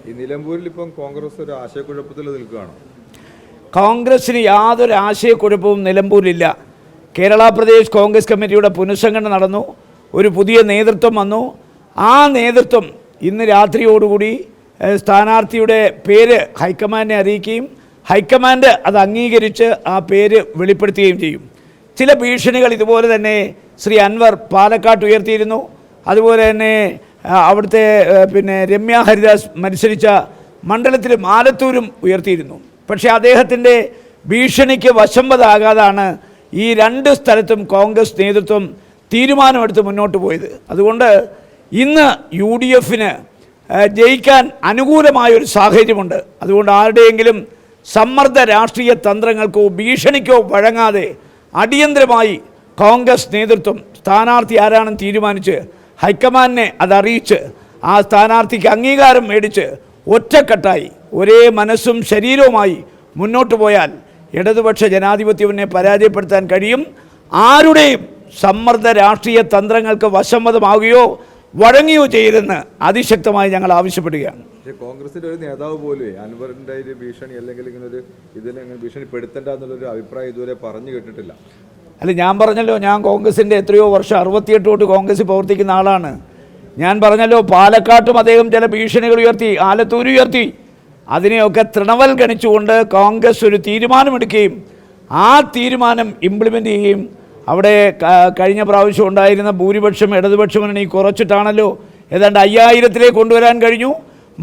ഈ നിലമ്പൂരിൽ ഇപ്പം കോൺഗ്രസ് ഒരു ആശയക്കുഴപ്പത്തിൽ നിൽക്കുകയാണ്. കോൺഗ്രസിന് യാതൊരു ആശയക്കുഴപ്പവും നിലമ്പൂരിലില്ല. കേരള പ്രദേശ് കോൺഗ്രസ് കമ്മിറ്റിയുടെ പുനഃസംഘടന നടന്നു, ഒരു പുതിയ നേതൃത്വം വന്നു. ആ നേതൃത്വം ഇന്ന് രാത്രിയോടുകൂടി സ്ഥാനാർത്ഥിയുടെ പേര് ഹൈക്കമാൻഡിനെ അറിയിക്കുകയും ഹൈക്കമാൻഡ് അത് അംഗീകരിച്ച് ആ പേര് വെളിപ്പെടുത്തുകയും ചെയ്യും. ചില ഭീഷണികൾ ഇതുപോലെ തന്നെ ശ്രീ അൻവർ പാലക്കാട്ട് ഉയർത്തിയിരുന്നു. അതുപോലെ തന്നെ അവിടുത്തെ രമ്യ ഹരിദാസ് മത്സരിച്ച മണ്ഡലത്തിൽ ആലത്തൂരും ഉയർത്തിയിരുന്നു. പക്ഷേ അദ്ദേഹത്തിൻ്റെ ഭീഷണിക്ക് വശംവദാകാതാണ് ഈ രണ്ട് സ്ഥലത്തും കോൺഗ്രസ് നേതൃത്വം തീരുമാനമെടുത്ത് മുന്നോട്ട് പോയത്. അതുകൊണ്ട് ഇന്ന് UDF ജയിക്കാൻ അനുകൂലമായൊരു സാഹചര്യമുണ്ട്. അതുകൊണ്ട് ആരുടെയെങ്കിലും സമ്മർദ്ദ രാഷ്ട്രീയ തന്ത്രങ്ങൾക്കോ ഭീഷണിക്കോ വഴങ്ങാതെ അടിയന്തരമായി കോൺഗ്രസ് നേതൃത്വം സ്ഥാനാർത്ഥി ആരാണെന്ന് തീരുമാനിച്ച് ഹൈക്കമാൻഡിനെ അതറിയിച്ച് ആ സ്ഥാനാർത്ഥിക്ക് അംഗീകാരം മേടിച്ച് ഒറ്റക്കെട്ടായി ഒരേ മനസ്സും ശരീരവുമായി മുന്നോട്ട് പോയാൽ ഇടതുപക്ഷ ജനാധിപത്യത്തിനെ പരാജയപ്പെടുത്താൻ കഴിയും. ആരുടെയും സമ്മർദ്ദ രാഷ്ട്രീയ തന്ത്രങ്ങൾക്ക് വശംവദമാവുകയോ വഴങ്ങുകയോ ചെയ്തെന്ന് അതിശക്തമായി ഞങ്ങൾ ആവശ്യപ്പെടുകയാണ്. കോൺഗ്രസിന്റെ ഒരു നേതാവ് പോലും അൻവറിന്റെ ഭീഷണി അല്ലെങ്കിൽ ഇതിനെ ഭീഷണിപ്പെടുത്തേണ്ട എന്നുള്ളൊരു അഭിപ്രായം ഇതുവരെ പറഞ്ഞു കേട്ടിട്ടില്ല. അല്ല, ഞാൻ പറഞ്ഞല്ലോ, ഞാൻ കോൺഗ്രസിൻ്റെ എത്രയോ വർഷം 68 തൊട്ട് കോൺഗ്രസ് പ്രവർത്തിക്കുന്ന ആളാണ്. ഞാൻ പറഞ്ഞല്ലോ, പാലക്കാട്ടും അദ്ദേഹം ചില ഭീഷണികൾ ഉയർത്തി, ആലത്തൂർ ഉയർത്തി. അതിനെയൊക്കെ തൃണവൽഗണിച്ചുകൊണ്ട് കോൺഗ്രസ് ഒരു തീരുമാനമെടുക്കുകയും ആ തീരുമാനം ഇംപ്ലിമെൻ്റ് ചെയ്യുകയും അവിടെ കഴിഞ്ഞ പ്രാവശ്യം ഉണ്ടായിരുന്ന ഭൂരിപക്ഷം ഇടതുപക്ഷ മുന്നണി കുറച്ചിട്ടാണല്ലോ ഏതാണ്ട് 5000-ലേക്ക് കൊണ്ടുവരാൻ കഴിഞ്ഞു.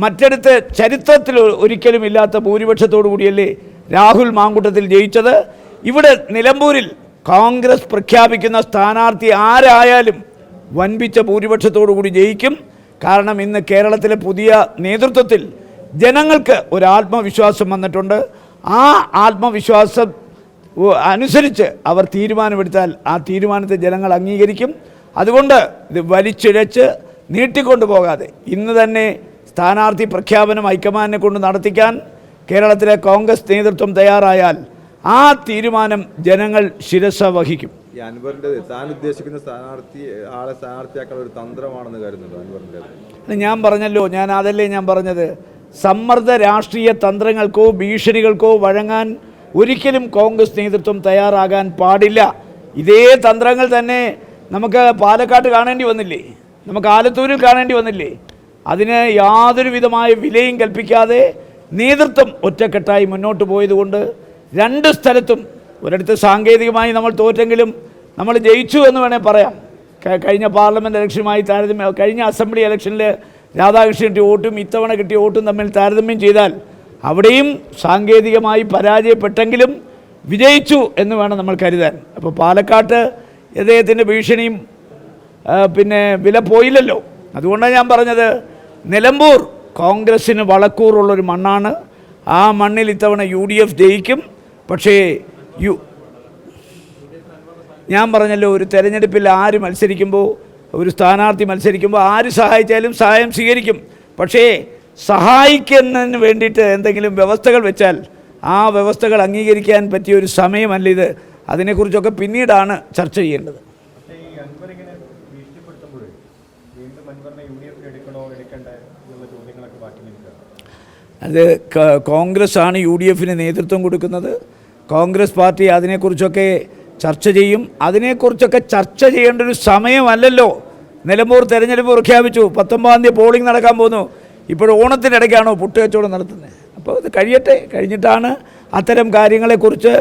മറ്റിടത്ത് ചരിത്രത്തിൽ ഒരിക്കലും ഇല്ലാത്ത ഭൂരിപക്ഷത്തോടു കൂടിയല്ലേ രാഹുൽ മാങ്കൂട്ടത്തിൽ ജയിച്ചത്. ഇവിടെ നിലമ്പൂരിൽ കോൺഗ്രസ് പ്രഖ്യാപിക്കുന്ന സ്ഥാനാർത്ഥി ആരായാലും വൻപിച്ച ഭൂരിപക്ഷത്തോടു കൂടി ജയിക്കും. കാരണം ഇന്ന് കേരളത്തിലെ പുതിയ നേതൃത്വത്തിൽ ജനങ്ങൾക്ക് ഒരു ആത്മവിശ്വാസം വന്നിട്ടുണ്ട്. ആ ആത്മവിശ്വാസം അനുസരിച്ച് അവർ തീരുമാനമെടുത്താൽ ആ തീരുമാനത്തെ ജനങ്ങൾ അംഗീകരിക്കും. അതുകൊണ്ട് ഇത് വലിച്ചിഴച്ച് നീട്ടിക്കൊണ്ടു പോകാതെ ഇന്ന് തന്നെ സ്ഥാനാർത്ഥി പ്രഖ്യാപനം ഹൈക്കമാൻഡിനെ കൊണ്ട് നടത്തിക്കാൻ കേരളത്തിലെ കോൺഗ്രസ് നേതൃത്വം തയ്യാറായാൽ ആ തീരുമാനം ജനങ്ങൾ ശിരസ വഹിക്കും. ഈ അൻവറിൻ്റെ താൻ ഉദ്ദേശിക്കുന്ന സ്ഥാനാർത്ഥിയാക്കാൻ ഒരു തന്ത്രമാണെന്ന് കരുതുന്നുണ്ടോ അൻവറിൻ്റെ? ഞാൻ പറഞ്ഞല്ലോ, അതല്ലേ ഞാൻ പറഞ്ഞത്, സമ്മർദ്ദ രാഷ്ട്രീയ തന്ത്രങ്ങൾക്കോ ഭീഷണികൾക്കോ വഴങ്ങാൻ ഒരിക്കലും കോൺഗ്രസ് നേതൃത്വം തയ്യാറാകാൻ പാടില്ല. ഇതേ തന്ത്രങ്ങൾ തന്നെ നമുക്ക് പാലക്കാട്ട് കാണേണ്ടി വന്നില്ലേ, നമുക്ക് ആലത്തൂരിൽ കാണേണ്ടി വന്നില്ലേ. അതിന് യാതൊരു വിധമായ വിലയും കൽപ്പിക്കാതെ നേതൃത്വം ഒറ്റക്കെട്ടായി മുന്നോട്ട് പോയതുകൊണ്ട് രണ്ട് സ്ഥലത്തും ഒരിടത്ത് സാങ്കേതികമായി നമ്മൾ തോറ്റെങ്കിലും നമ്മൾ ജയിച്ചു എന്ന് വേണേൽ പറയാം. കഴിഞ്ഞ പാർലമെൻറ്റ് ഇലക്ഷനുമായി താരതമ്യം, കഴിഞ്ഞ അസംബ്ലി ഇലക്ഷനിൽ രാധാകൃഷ്ണൻ കിട്ടിയ വോട്ടും ഇത്തവണ കിട്ടിയ വോട്ടും തമ്മിൽ താരതമ്യം ചെയ്താൽ അവിടെയും സാങ്കേതികമായി പരാജയപ്പെട്ടെങ്കിലും വിജയിച്ചു എന്ന് വേണം നമ്മൾ കരുതാൻ. അപ്പോൾ പാലക്കാട്ട് അദ്ദേഹത്തിൻ്റെ ഭീഷണിയും വില പോയില്ലല്ലോ. അതുകൊണ്ടാണ് ഞാൻ പറഞ്ഞത്, നിലമ്പൂർ കോൺഗ്രസ്സിന് വളക്കൂറുള്ളൊരു മണ്ണാണ്. ആ മണ്ണിൽ ഇത്തവണ UDF ജയിക്കും. പക്ഷേ ഞാൻ പറഞ്ഞല്ലോ, ഒരു തെരഞ്ഞെടുപ്പിൽ ആര് മത്സരിക്കുമ്പോൾ, ഒരു സ്ഥാനാർത്ഥി മത്സരിക്കുമ്പോൾ ആര് സഹായിച്ചാലും സഹായം സ്വീകരിക്കും. പക്ഷേ സഹായിക്കുന്നതിന് വേണ്ടിയിട്ട് എന്തെങ്കിലും വ്യവസ്ഥകൾ വെച്ചാൽ ആ വ്യവസ്ഥകൾ അംഗീകരിക്കാൻ പറ്റിയ ഒരു സമയമല്ല ഇത്. അതിനെക്കുറിച്ചൊക്കെ പിന്നീടാണ് ചർച്ച ചെയ്യേണ്ടത്. അത് കോൺഗ്രസ് ആണ് UDF നേതൃത്വം കൊടുക്കുന്നത്. കോൺഗ്രസ് പാർട്ടി അതിനെക്കുറിച്ചൊക്കെ ചർച്ച ചെയ്യും. അതിനെക്കുറിച്ചൊക്കെ ചർച്ച ചെയ്യേണ്ട ഒരു സമയമല്ലല്ലോ. നിലമ്പൂർ തെരഞ്ഞെടുപ്പ് പ്രഖ്യാപിച്ചു, 19-ാം തീയതി പോളിംഗ് നടക്കാൻ പോകുന്നു. ഇപ്പോൾ ഓണത്തിനിടയ്ക്കാണോ പുട്ടുകച്ചവടം നടത്തുന്നത്? അപ്പോൾ ഇത് കഴിയട്ടെ, കഴിഞ്ഞിട്ടാണ് അത്തരം കാര്യങ്ങളെക്കുറിച്ച്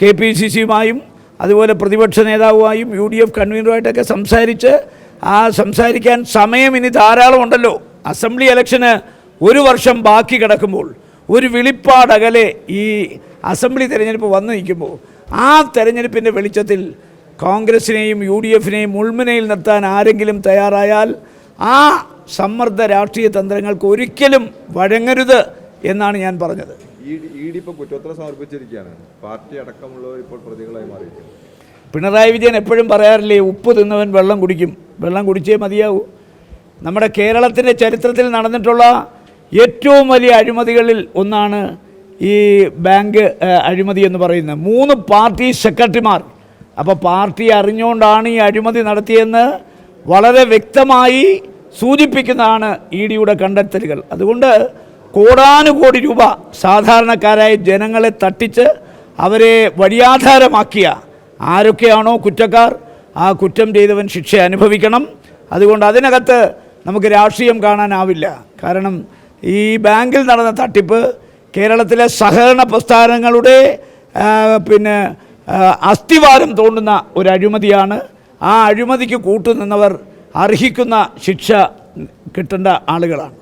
KPCCയുമായും അതുപോലെ പ്രതിപക്ഷ നേതാവുമായും UDF കൺവീനറുമായിട്ടൊക്കെ സംസാരിക്കാൻ സമയം ഇനി ധാരാളം ഉണ്ടല്ലോ. അസംബ്ലി ഇലക്ഷന് 1 വർഷം ബാക്കി കിടക്കുമ്പോൾ, ഒരു വിളിപ്പാടകലെ ഈ അസംബ്ലി തെരഞ്ഞെടുപ്പ് വന്നു നിൽക്കുമ്പോൾ, ആ തെരഞ്ഞെടുപ്പിൻ്റെ വെളിച്ചത്തിൽ കോൺഗ്രസിനെയും UDFനെയും ഉൾമുനയിൽ നിർത്താൻ ആരെങ്കിലും തയ്യാറായാൽ ആ സമ്മർദ്ദ രാഷ്ട്രീയ തന്ത്രങ്ങൾക്ക് ഒരിക്കലും വഴങ്ങരുത് എന്നാണ് ഞാൻ പറഞ്ഞത്. ED ഇപ്പോൾ കുറ്റപത്രം സമർപ്പിച്ചിരിക്കുകയാണ്. പാർട്ടി അടക്കമുള്ളവർ ഇപ്പോൾ പ്രതികളായി മാറിയിരിക്കുന്നു. പിണറായി വിജയൻ എപ്പോഴും പറയാറില്ലേ, ഉപ്പ് തിന്നവൻ വെള്ളം കുടിക്കും, വെള്ളം കുടിച്ചേ മതിയാവൂ. നമ്മുടെ കേരളത്തിൻ്റെ ചരിത്രത്തിൽ നടന്നിട്ടുള്ള ഏറ്റവും വലിയ അഴിമതികളിൽ ഒന്നാണ് ഈ ബാങ്ക് അഴിമതി എന്ന് പറയുന്നത്. 3 പാർട്ടി സെക്രട്ടറിമാർ. അപ്പോൾ പാർട്ടി അറിഞ്ഞുകൊണ്ടാണ് ഈ അഴിമതി നടത്തിയെന്ന് വളരെ വ്യക്തമായി സൂചിപ്പിക്കുന്നതാണ് EDയുടെ കണ്ടെത്തലുകൾ. അതുകൊണ്ട് കോടാനുകോടി രൂപ സാധാരണക്കാരായ ജനങ്ങളെ തട്ടിച്ച് അവരെ വഴിയാധാരമാക്കിയ ആരൊക്കെയാണോ കുറ്റക്കാർ, ആ കുറ്റം ചെയ്തവൻ ശിക്ഷ അനുഭവിക്കണം. അതുകൊണ്ട് അതിനകത്ത് നമുക്ക് രാഷ്ട്രീയം കാണാനാവില്ല. കാരണം ഈ ബാങ്കിൽ നടന്ന തട്ടിപ്പ് കേരളത്തിലെ സഹകരണ പ്രസ്ഥാനങ്ങളുടെ അസ്ഥിവാരം തോണ്ടുന്ന ഒരു അഴിമതിയാണ്. ആ അഴിമതിക്ക് കൂട്ടുനിന്നവർ അർഹിക്കുന്ന ശിക്ഷ കിട്ടേണ്ട ആളുകളാണ്.